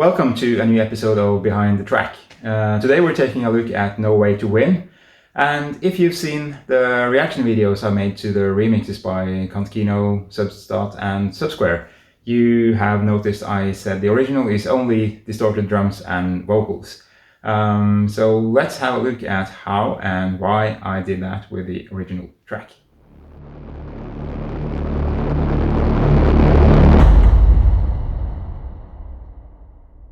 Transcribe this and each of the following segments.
Welcome to a new episode of Behind the Track. Today we're taking a look at No Way to Win. And if you've seen the reaction videos I made to the remixes by Kantkino, Substat and Subsquare, you have noticed I said the original is only distorted drums and vocals. So let's have a look at how and why I did that with the original track.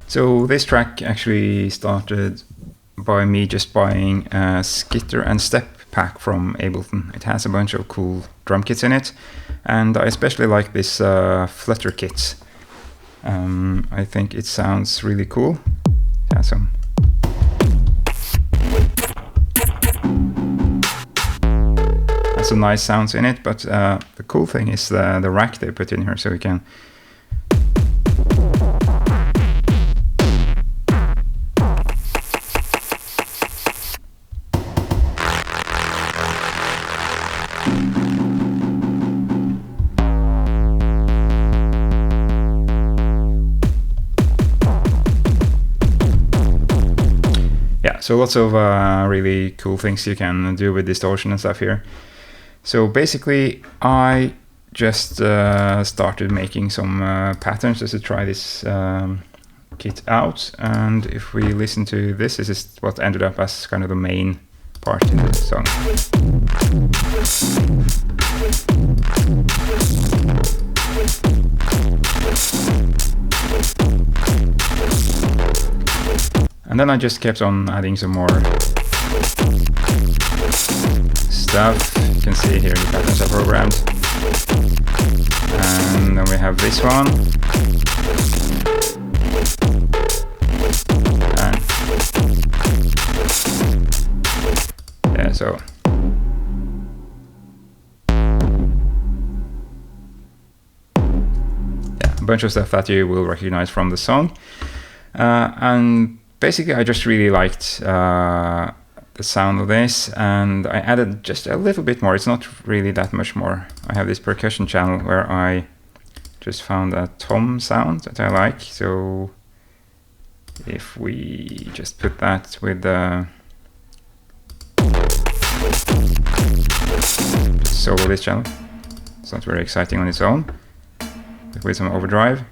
So this track actually started by me just buying a Skitter and Step pack from Ableton. It has a bunch of cool drum kits in it, and I especially like this Flutter kit. I think it sounds really cool. It has some nice sounds in it, but the cool thing is the rack they put in here, so we can so lots of really cool things you can do with distortion and stuff here. So basically I just started making some patterns just to try this kit out, and if we listen to this, this is what ended up as kind of the main part in the song. And then I just kept on adding some more stuff. You can see here the patterns are programmed. And then we have this one. And yeah, so yeah, a bunch of stuff that you will recognize from the song. And basically, I just really liked the sound of this, and I added just a little bit more. It's not really that much more. I have this percussion channel where I just found a tom sound that I like. So if we just put that with the solo this channel, it's not very exciting on its own, but with some overdrive,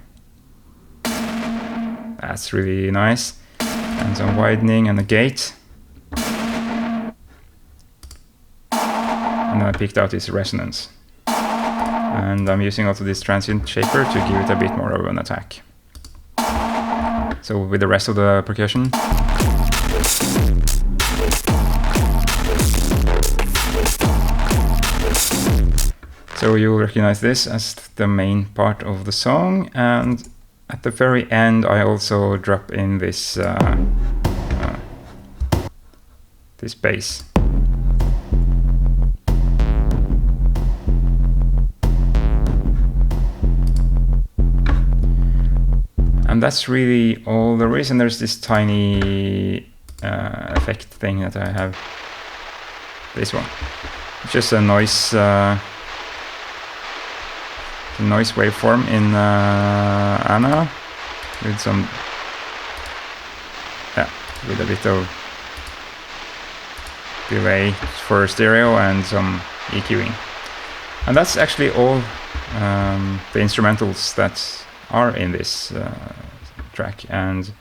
that's really nice. And some widening and a gate. And I picked out this resonance. And I'm using also this transient shaper to give it a bit more of an attack. So with the rest of the percussion. So you will recognize this as the main part of the song, and at the very end, I also drop in this this bass. And that's really all there is. And there's this tiny effect thing that I have. This one. It's just a noise waveform in Ana with some, with a bit of delay for stereo and some EQing. And that's actually all the instrumentals that are in this track. And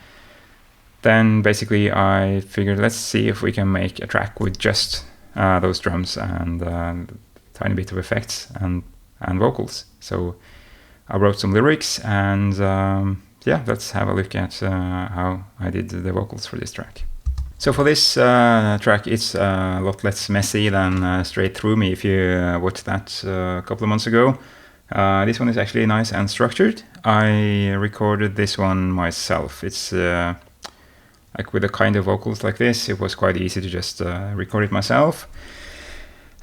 then basically I figured, let's see if we can make a track with just those drums and a tiny bit of effects and vocals. So I wrote some lyrics, and yeah, let's have a look at how I did the vocals for this track. So for this track, it's a lot less messy than Straight Through Me, if you watched that a couple of months ago. This one is actually nice and structured. I recorded this one myself. It's like with the kind of vocals like this, it was quite easy to just record it myself.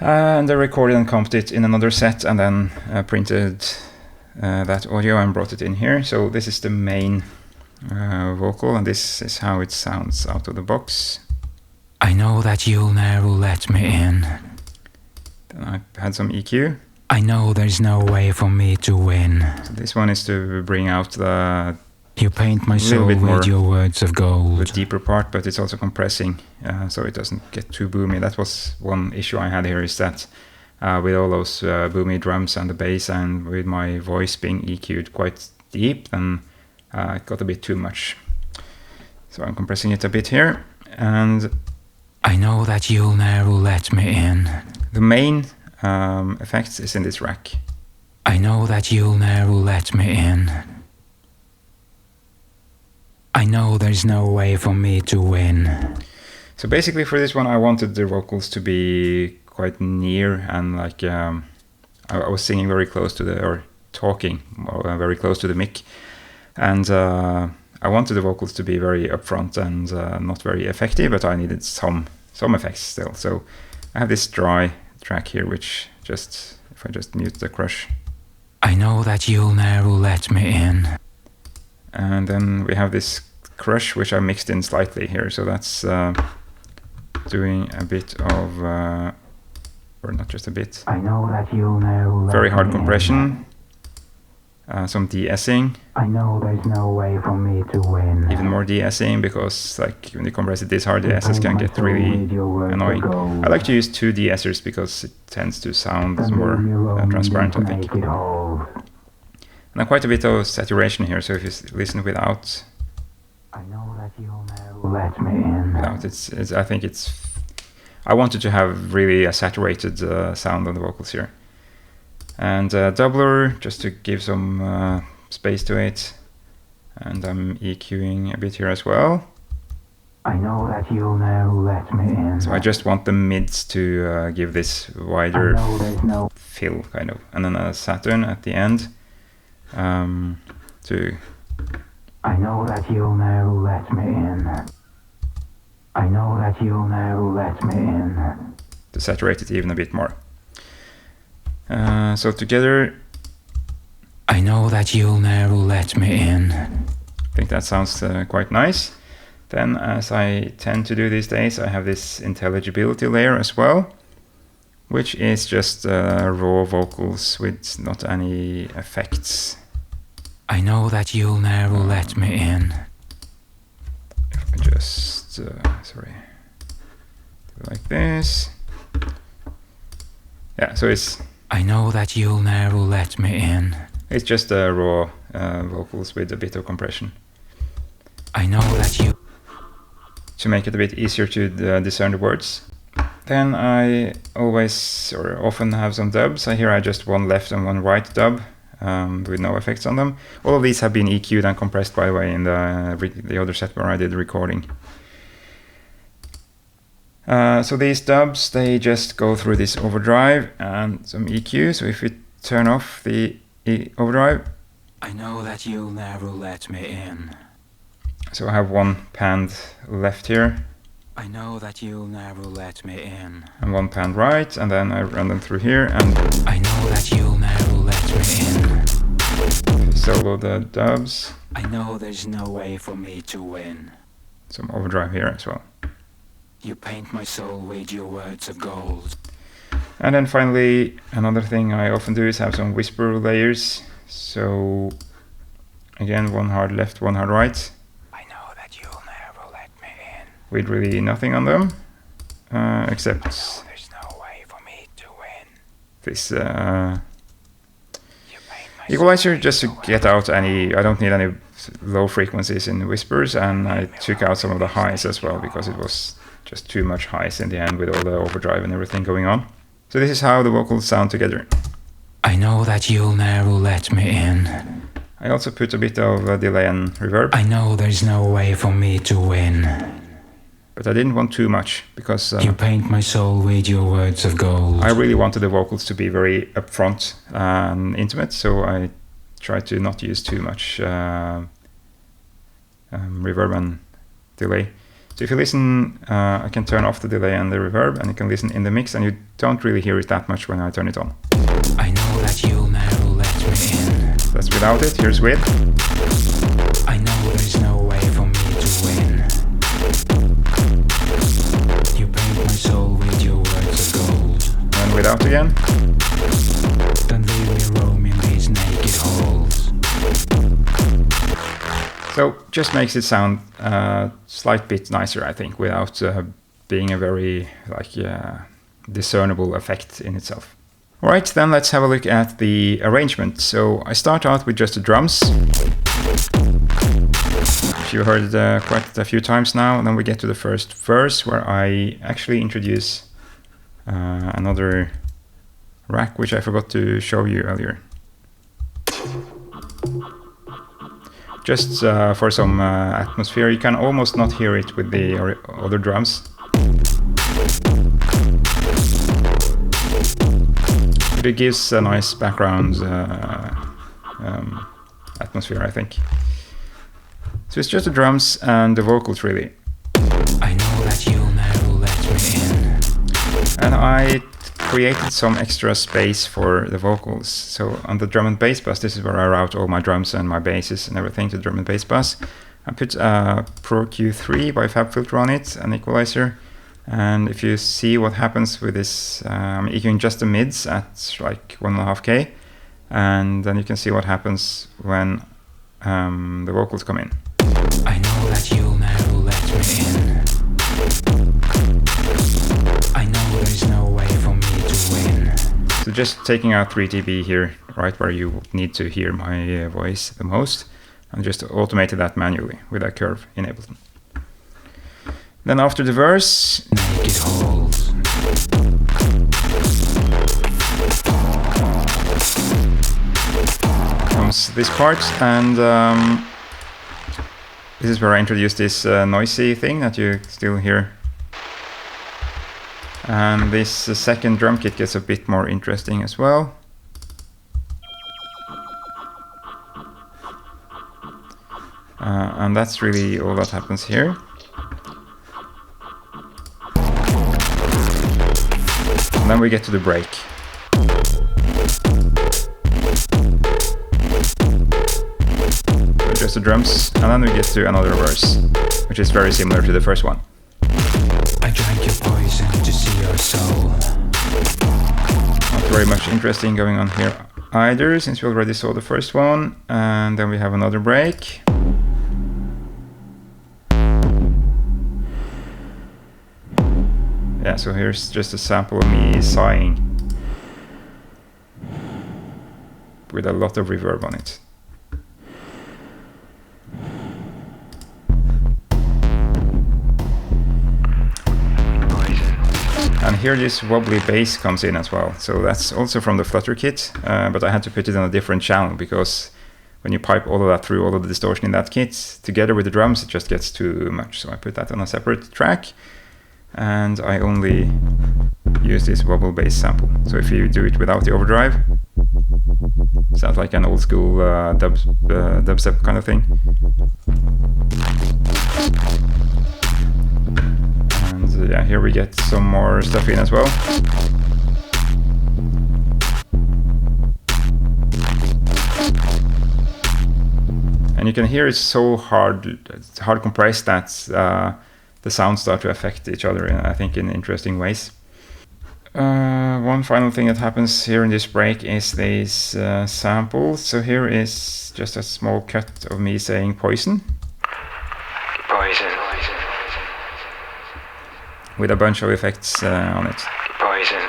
And I recorded and comped it in another set, and then printed that audio and brought it in here. So this is the main vocal, and this is how it sounds out of the box. I know that you'll never let me in. Then I had some EQ. I know there's no way for me to win. So this one is to bring out the You paint my A little soul bit more with your words of the gold. deeper part, but it's also compressing, so it doesn't get too boomy. That was one issue I had here, is that with all those boomy drums and the bass, and with my voice being EQ'd quite deep, then it got a bit too much. So I'm compressing it a bit here, and I know that you'll never let me in. the main effects is in this rack. I know that you'll never let me in. I know there's no way for me to win. So basically for this one I wanted the vocals to be quite near, and like I was singing very close to or talking very close to the mic, and I wanted the vocals to be very upfront and not very effective, but I needed some effects still. So I have this dry track here, which just, if I just mute the crush. I know that you'll never let me in. And then we have this crush, which I mixed in slightly here. So that's doing a bit of, or not just a bit, I know that you'll never let very hard me compression, some de-essing, I know there's no way for me to win. even more de-essing, because like when you compress it this hard, the S's can get really annoying. I like to use 2 de-essers because it tends to sound more transparent, I think. And quite a bit of saturation here, so if you listen without I know that you'll never let me in. it's I think I wanted to have really a saturated sound on the vocals here. And doubler, just to give some space to it. And I'm EQing a bit here as well. I know that you'll never let me in. So I just want the mids to give this wider fill, kind of. And then a Saturn at the end. To I know that you'll never let me in. I know that you'll never let me in. to saturate it even a bit more. So together, I know that you'll never let me in. I think that sounds quite nice. Then, as I tend to do these days, I have this intelligibility layer as well, which is just raw vocals with not any effects. I know that you'll never let me in. If I just, sorry, do it like this. Yeah, so I know that you'll never let me in. it's just raw vocals with a bit of compression. I know that you... To make it a bit easier to discern the words. Then I always, or often, have some dubs. Here I just one left and one right dub with no effects on them. All of these have been EQ'd and compressed, by the way, in the other set where I did the recording. So these dubs, they just go through this overdrive and some EQ. So if we turn off the overdrive, I know that you'll never let me in. so I have one panned left here I know that you'll never let me in. and one panned right, and then I run them through here and I know that you'll never let me in. solo the dubs. I know there's no way for me to win. Some overdrive here as well. You paint my soul with your words of gold. And then finally, another thing I often do is have some whisper layers. So again, one hard left, one hard right, I know that you'll never let me in. with really nothing on them, except There's no way for me to win. this You paint my equalizer, just to get out any, I don't need any low frequencies in whispers, and I took out some of the highs as well, because it was just too much highs in the end with all the overdrive and everything going on. So this is how the vocals sound together. I know that you'll never let me in. I also put a bit of delay and reverb, I know there's no way for me to win. but I didn't want too much, because You paint my soul with your words of gold. I really wanted the vocals to be very upfront and intimate, so I tried to not use too much reverb and delay. So if you listen, I can turn off the delay and the reverb, and you can listen in the mix, and you don't really hear it that much when I turn it on. I know that you'll never let me in. That's without it. Here's with. I know there's no way for me to win. You paint my soul with your words of gold. And without again. Then leave me roam in these naked halls. So just makes it sound slight bit nicer, I think, without being a very discernible effect in itself. Alright, then let's have a look at the arrangement. So I start out with just the drums, which you heard quite a few times now, and then we get to the first verse where I actually introduce another rack which I forgot to show you earlier. Just for some atmosphere. You can almost not hear it with the other drums. But it gives a nice background atmosphere, I think. So it's just the drums and the vocals, really. I know that you'll never let me in. And I created some extra space for the vocals. So on the drum and bass bus, this is where I route all my drums and my basses and everything to the drum and bass bus. I put a Pro Q3 by FabFilter on it, an equalizer. And if you see what happens with this, I'm EQing just the mids at like 1.5K. And then you can see what happens when the vocals come in. I know that you'll never let me in. I know there's no way for me to win. So just taking out 3 dB here, right where you need to hear my voice the most, and just automated that manually with that curve enabled. Then after the verse, Make it hold. comes this part, and this is where I introduce this noisy thing that you still hear. And this second drum kit gets a bit more interesting as well. And that's really all that happens here. And then we get to the break. So just the drums, and then we get to another verse, which is very similar to the first one. I drank your poison to see your soul. Not very much interesting going on here either, since we already saw the first one. And then we have another break. Yeah, so here's just a sample of me sighing with a lot of reverb on it. And here this wobbly bass comes in as well. So that's also from the Flutter kit, but I had to put it on a different channel because when you pipe all of that through, all of the distortion in that kit, together with the drums, it just gets too much. So I put that on a separate track, and I only use this wobble bass sample. So if you do it without the overdrive, it sounds like an old school dubstep kind of thing. And yeah, here we get some more stuff in as well. And you can hear it's so hard compressed that the sounds start to affect each other, I think, in interesting ways. One final thing that happens here in this break is these samples. So here is just a small cut of me saying poison. Poison. With a bunch of effects on it. Poison.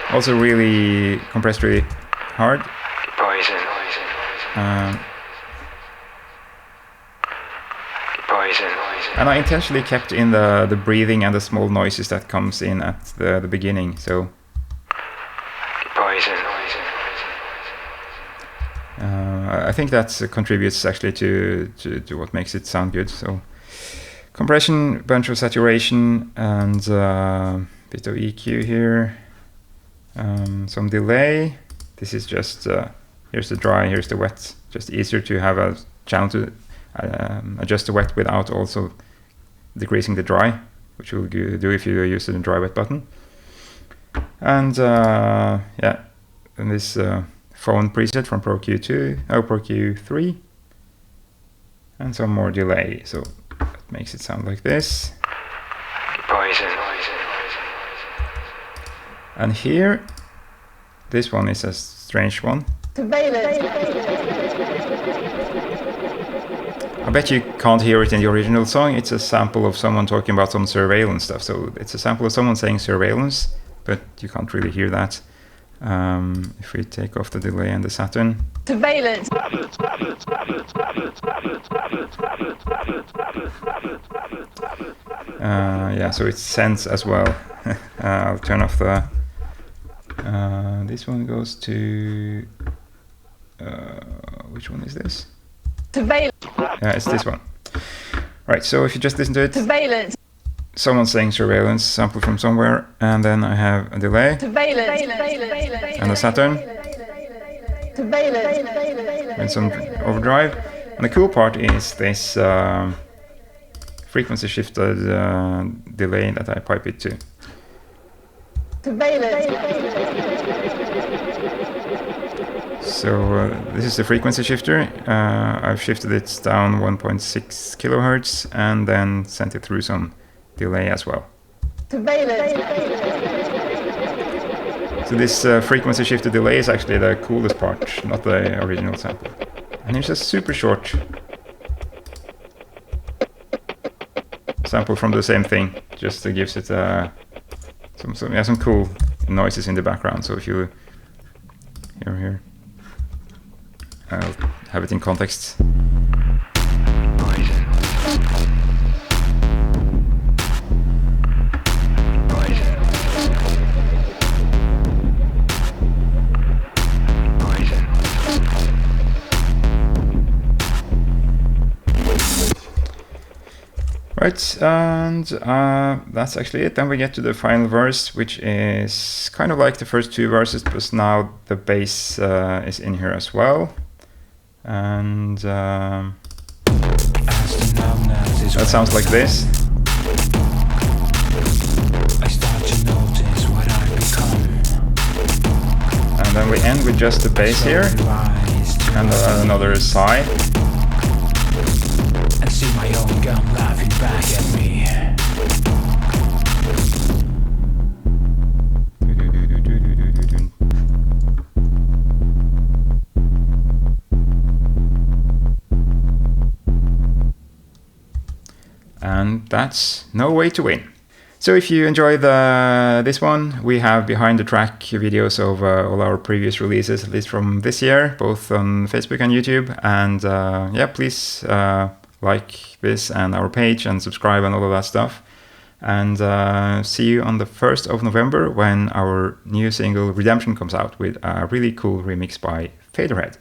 Also really compressed really hard. Poison. Poison. And I intentionally kept in the breathing and the small noises that comes in at the beginning. So Poison. I think that contributes actually to what makes it sound good. So compression, bunch of saturation, and bit of EQ here. Some delay. This is just here's the dry, here's the wet. Just easier to have a channel to adjust the wet without also decreasing the dry, which we'll do if you use the dry wet button. And yeah, and this phone preset from Pro Q3, and some more delay. So that makes it sound like this. Poison. And here, this one is I bet you can't hear it in the original song. It's a sample of someone talking about some surveillance stuff. So it's a sample of someone saying surveillance, but you can't really hear that. If we take off the delay and the Saturn. Surveillance. Yeah, so it's sense as well. I'll turn off the... this one goes to... which one is this? Surveillance. Yeah, it's this one. Right, so if you just listen to it, Surveillance. someone's saying surveillance, sample from somewhere, and then I have a delay, Surveillance. and a Saturn, Surveillance. and some overdrive. And the cool part is this frequency shifted delay that I pipe it to. So this is the frequency shifter. I've shifted it down 1.6 kilohertz and then sent it through some delay as well. So this frequency shifted delay is actually the coolest part, not the original sample. And here's a super short sample from the same thing, just gives it some cool noises in the background. So if you here, I'll have it in context. Right, and that's actually it. Then we get to the final verse, which is kind of like the first two verses, but now the bass is in here as well. And that sounds like this. And then we end with just the bass here, and another sigh. And see my own gun laughing back at me. And that's No Way to Win. So if you enjoyed this one, we have behind the track videos of all our previous releases, at least from this year, both on Facebook and YouTube. And yeah, please like this and our page and subscribe and all of that stuff. And see you on the 1st of November when our new single Redemption comes out with a really cool remix by Faderhead.